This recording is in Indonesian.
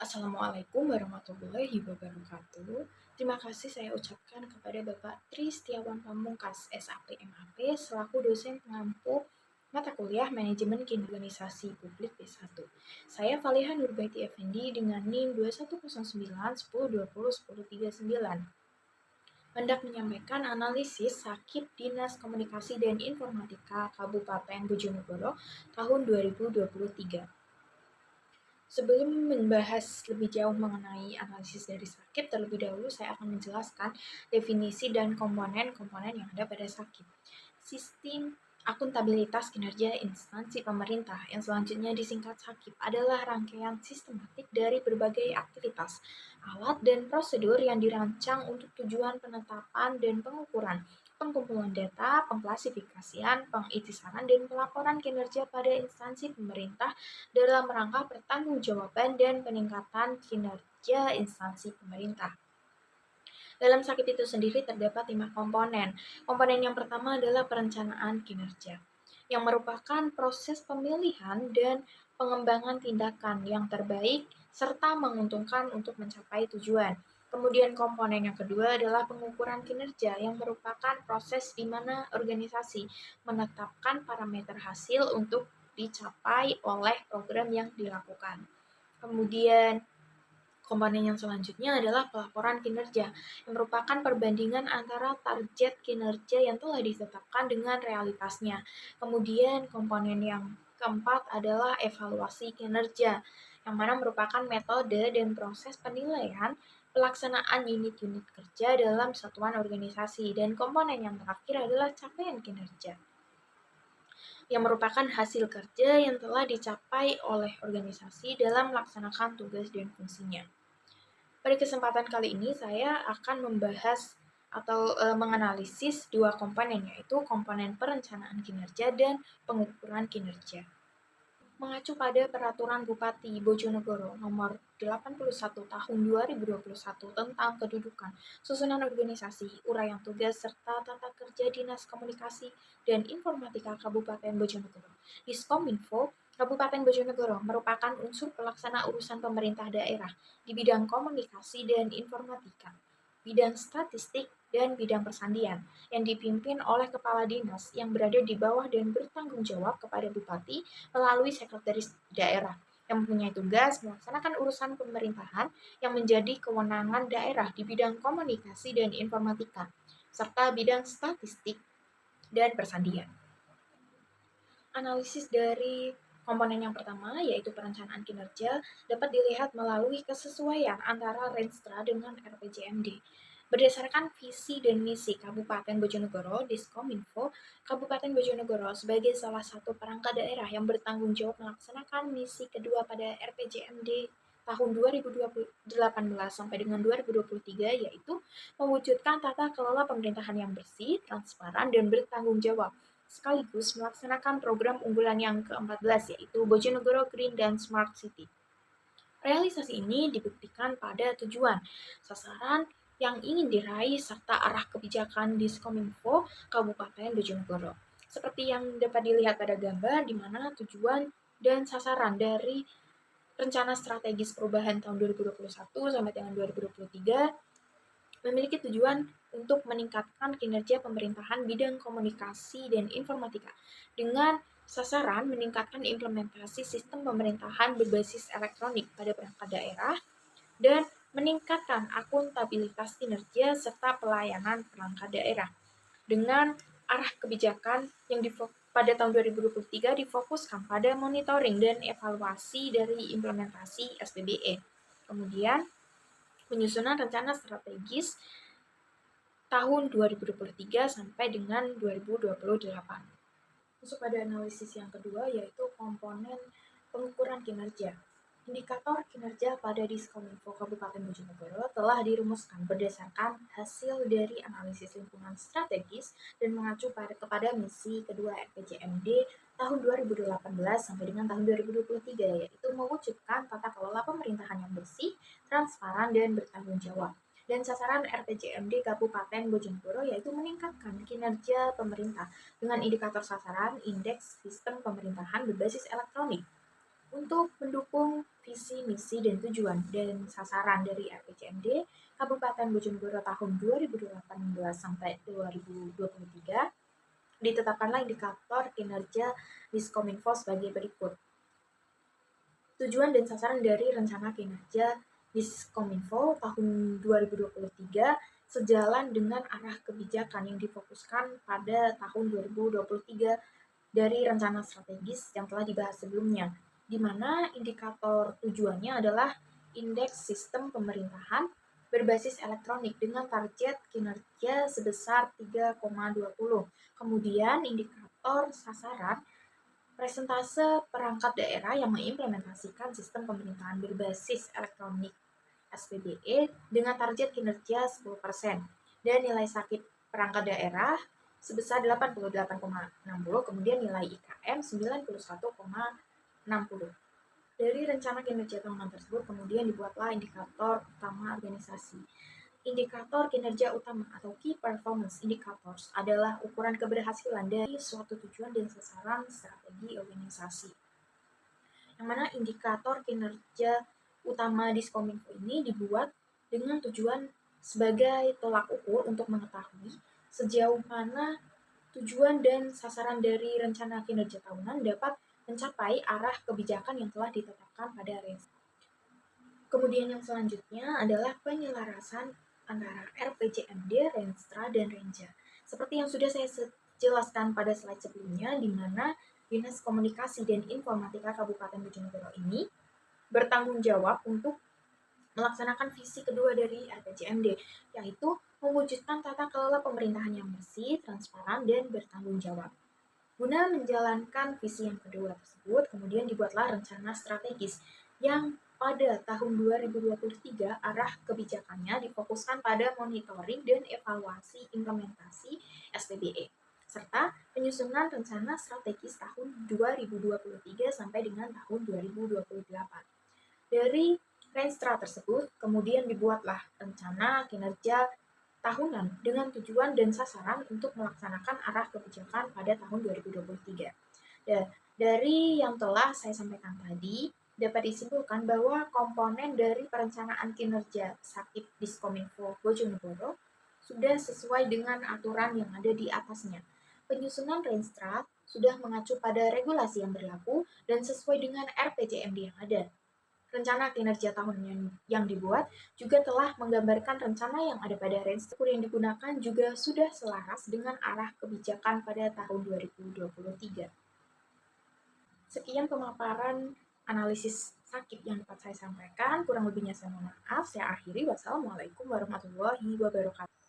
Assalamualaikum warahmatullahi wabarakatuh. Terima kasih saya ucapkan kepada Bapak Tri Setiawan Pamungkas, SAP MAP, selaku dosen pengampu mata kuliah Manajemen Organisasi Publik B1. Saya Faliha Nurbaiti Effendi dengan NIM 2109 1020 1039 hendak menyampaikan analisis Sakit Dinas Komunikasi dan Informatika Kabupaten Bojonegoro tahun 2023. Sebelum membahas lebih jauh mengenai analisis dari sakit, terlebih dahulu saya akan menjelaskan definisi dan komponen-komponen yang ada pada sakit. Sistem akuntabilitas kinerja instansi pemerintah yang selanjutnya disingkat SAKIP adalah rangkaian sistematik dari berbagai aktivitas, alat, dan prosedur yang dirancang untuk tujuan penetapan dan pengukuran, pengumpulan data, pengklasifikasian, pengiktisaran, dan pelaporan kinerja pada instansi pemerintah dalam rangka pertanggungjawaban dan peningkatan kinerja instansi pemerintah. Dalam sakit itu sendiri terdapat 5 komponen. Komponen yang pertama adalah perencanaan kinerja, yang merupakan proses pemilihan dan pengembangan tindakan yang terbaik serta menguntungkan untuk mencapai tujuan. Kemudian komponen yang kedua adalah pengukuran kinerja yang merupakan proses di mana organisasi menetapkan parameter hasil untuk dicapai oleh program yang dilakukan. Kemudian komponen yang selanjutnya adalah pelaporan kinerja, yang merupakan perbandingan antara target kinerja yang telah ditetapkan dengan realitasnya. Kemudian komponen yang keempat adalah evaluasi kinerja, yang mana merupakan metode dan proses penilaian pelaksanaan unit-unit kerja dalam satuan organisasi. Dan komponen yang terakhir adalah capaian kinerja, yang merupakan hasil kerja yang telah dicapai oleh organisasi dalam melaksanakan tugas dan fungsinya. Pada kesempatan kali ini saya akan membahas atau menganalisis dua komponen, yaitu komponen perencanaan kinerja dan pengukuran kinerja. Mengacu pada Peraturan Bupati Bojonegoro Nomor 81 Tahun 2021 tentang kedudukan, susunan organisasi, uraian tugas, serta tata kerja Dinas Komunikasi dan Informatika Kabupaten Bojonegoro. Diskominfo Kabupaten Bojonegoro merupakan unsur pelaksana urusan pemerintah daerah di bidang komunikasi dan informatika, bidang statistik, dan bidang persandian, yang dipimpin oleh kepala dinas yang berada di bawah dan bertanggung jawab kepada bupati melalui sekretaris daerah yang mempunyai tugas melaksanakan urusan pemerintahan yang menjadi kewenangan daerah di bidang komunikasi dan informatika, serta bidang statistik dan persandian. Analisis dari komponen yang pertama, yaitu perencanaan kinerja, dapat dilihat melalui kesesuaian antara Renstra dengan RPJMD. Berdasarkan visi dan misi Kabupaten Bojonegoro, Diskominfo, Kabupaten Bojonegoro sebagai salah satu perangkat daerah yang bertanggung jawab melaksanakan misi kedua pada RPJMD tahun 2018 sampai dengan 2023, yaitu mewujudkan tata kelola pemerintahan yang bersih, transparan, dan bertanggung jawab, sekaligus melaksanakan program unggulan yang ke-14, yaitu Bojonegoro Green dan Smart City. Realisasi ini dibuktikan pada tujuan, sasaran yang ingin diraih, serta arah kebijakan Diskominfo Kabupaten Bojonegoro. Seperti yang dapat dilihat pada gambar, di mana tujuan dan sasaran dari Rencana Strategis Perubahan tahun 2021 sampai dengan 2023 memiliki tujuan untuk meningkatkan kinerja pemerintahan bidang komunikasi dan informatika dengan sasaran meningkatkan implementasi sistem pemerintahan berbasis elektronik pada perangkat daerah dan meningkatkan akuntabilitas kinerja serta pelayanan perangkat daerah. Dengan arah kebijakan yang pada tahun 2023 difokuskan pada monitoring dan evaluasi dari implementasi SPBE. Kemudian, penyusunan rencana strategis tahun 2023 sampai dengan 2028. Masuk pada analisis yang kedua, yaitu komponen pengukuran kinerja. Indikator kinerja pada Diskominfo Kabupaten Bojonegoro telah dirumuskan berdasarkan hasil dari analisis lingkungan strategis dan mengacu kepada misi kedua RPJMD tahun 2018 sampai dengan tahun 2023, yaitu mewujudkan tata kelola pemerintahan yang bersih, transparan, dan bertanggung jawab. Dan sasaran RPJMD Kabupaten Bojonegoro yaitu meningkatkan kinerja pemerintah dengan indikator sasaran indeks sistem pemerintahan berbasis elektronik. Untuk mendukung visi, misi, dan tujuan dan sasaran dari RPJMD Kabupaten Bojonegoro tahun 2018 sampai 2023, ditetapkanlah indikator kinerja Diskominfo sebagai berikut. Tujuan dan sasaran dari rencana kinerja Diskominfo tahun 2023 sejalan dengan arah kebijakan yang difokuskan pada tahun 2023 dari rencana strategis yang telah dibahas sebelumnya, di mana indikator tujuannya adalah indeks sistem pemerintahan berbasis elektronik dengan target kinerja sebesar 3,20. Kemudian indikator sasaran presentase perangkat daerah yang mengimplementasikan sistem pemerintahan berbasis elektronik (SPBE) dengan target kinerja 10% dan nilai sakit perangkat daerah sebesar 88,60, kemudian nilai IKM 91,60. Dari rencana kinerja tahunan tersebut kemudian dibuatlah indikator utama organisasi. Indikator kinerja utama atau Key Performance Indicators adalah ukuran keberhasilan dari suatu tujuan dan sasaran strategi organisasi. Yang mana indikator kinerja utama Diskominfo ini dibuat dengan tujuan sebagai tolak ukur untuk mengetahui sejauh mana tujuan dan sasaran dari rencana kinerja tahunan dapat mencapai arah kebijakan yang telah ditetapkan pada Renstra. Kemudian yang selanjutnya adalah penyelarasan antara RPJMD, Renstra, dan Renja. Seperti yang sudah saya jelaskan pada slide sebelumnya, di mana Dinas Komunikasi dan Informatika Kabupaten Bojonegoro ini bertanggung jawab untuk melaksanakan visi kedua dari RPJMD, yaitu mewujudkan tata kelola pemerintahan yang bersih, transparan, dan bertanggung jawab. Guna menjalankan visi yang kedua tersebut, kemudian dibuatlah rencana strategis yang pada tahun 2023 arah kebijakannya difokuskan pada monitoring dan evaluasi implementasi SPBE, serta penyusunan rencana strategis tahun 2023 sampai dengan tahun 2028. Dari Renstra tersebut, kemudian dibuatlah rencana kinerja tahunan dengan tujuan dan sasaran untuk melaksanakan arah kebijakan pada tahun 2023. Dan dari yang telah saya sampaikan tadi, dapat disimpulkan bahwa komponen dari perencanaan kinerja Sakip Diskominfo Bojonegoro sudah sesuai dengan aturan yang ada di atasnya. Penyusunan Renstra sudah mengacu pada regulasi yang berlaku dan sesuai dengan RPJMD yang ada. Rencana kinerja tahunan yang dibuat juga telah menggambarkan rencana yang ada pada Renstra yang digunakan juga sudah selaras dengan arah kebijakan pada tahun 2023. Sekian pemaparan analisis sakit yang dapat saya sampaikan. Kurang lebihnya saya mohon maaf. Saya akhiri. Wassalamualaikum warahmatullahi wabarakatuh.